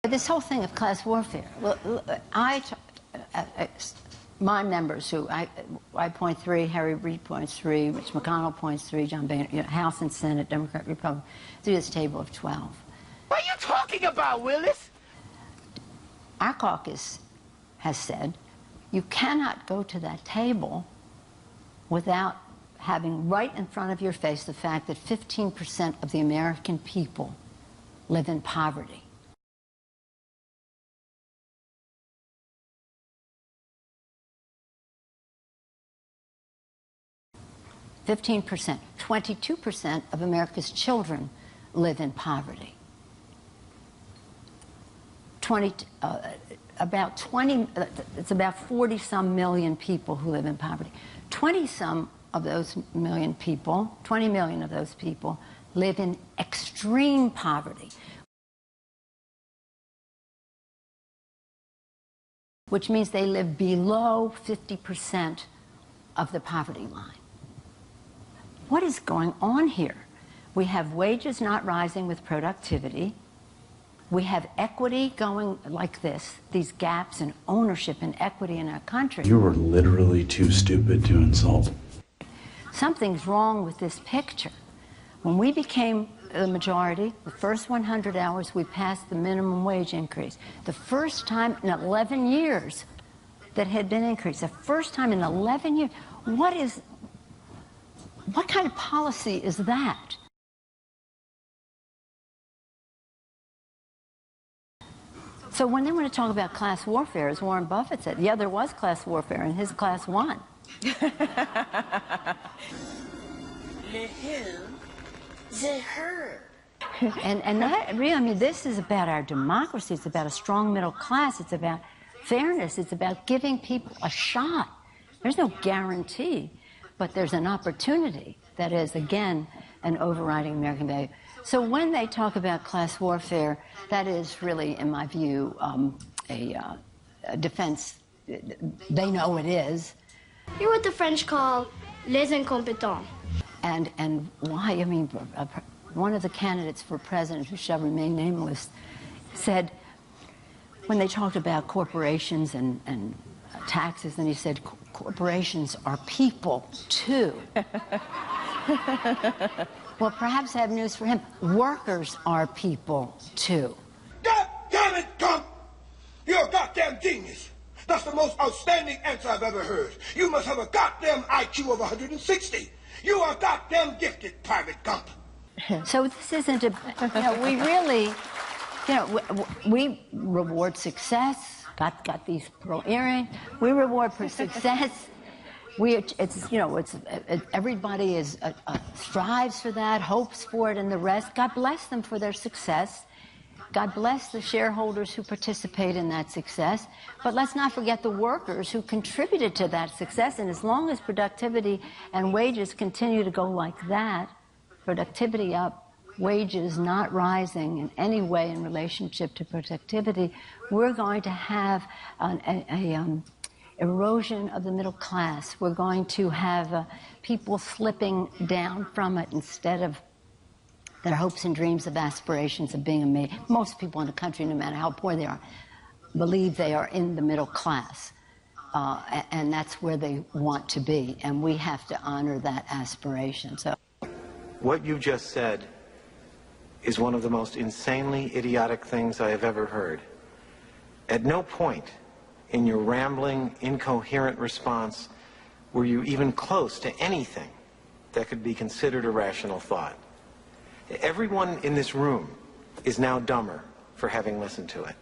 This whole thing of class warfare, well, my members who, I point 3, Harry Reid points 3, Mitch McConnell points 3, John Boehner, House and Senate, Democrat, Republican, through this table of 12. What are you talking about, Willis? Our caucus has said you cannot go to that table without having right in front of your face the fact that 15% of the American people live in poverty. (15%). 22% of America's children live in poverty. It's about 40-some million people who live in poverty. 20-some of those million people, 20 million of those people, live in extreme poverty, which means they live below 50% of the poverty line. What is going on here? We have wages not rising with productivity. We have equity going like this, these gaps in ownership and equity in our country. You were literally too stupid to insult. Something's wrong with this picture. When we became the majority, the first 100 hours, we passed the minimum wage increase. The first time in 11 years that had been increased. The first time in 11 years. What kind of policy is that? So when they want to talk about class warfare, as Warren Buffett said, yeah, there was class warfare, and his class won. Le him, the her. And that really, I mean, this is about our democracy. It's about a strong middle class. It's about fairness. It's about giving people a shot. There's no guarantee, but there's an opportunity that is, again, an overriding American value. So when they talk about class warfare, that is really, in my view, a defense. They know it is. You're what the French call les incompetents. And why? I mean, one of the candidates for president, who shall remain nameless, said, when they talked about corporations and taxes, and he said, corporations are people, too. Well, perhaps I have news for him. Workers are people, too. God damn it, Gump! You're a goddamn genius. That's the most outstanding answer I've ever heard. You must have a goddamn IQ of 160. You are goddamn gifted, Private Gump. So this isn't a, we really, we reward success. Got these pearl earrings. We reward for success. Everybody strives for that, hopes for it, and the rest. God bless them for their success. God bless the shareholders who participate in that success. But let's not forget the workers who contributed to that success. And as long as productivity and wages continue to go like that, productivity up, wages not rising in any way in relationship to productivity, we're going to have an erosion of the middle class. We're going to have people slipping down from it instead of their hopes and dreams of aspirations of being made. Most people in the country, no matter how poor they are, believe they are in the middle class. And that's where they want to be. And we have to honor that aspiration. So, what you just said is one of the most insanely idiotic things I have ever heard. At no point in your rambling, incoherent response were you even close to anything that could be considered a rational thought. Everyone in this room is now dumber for having listened to it.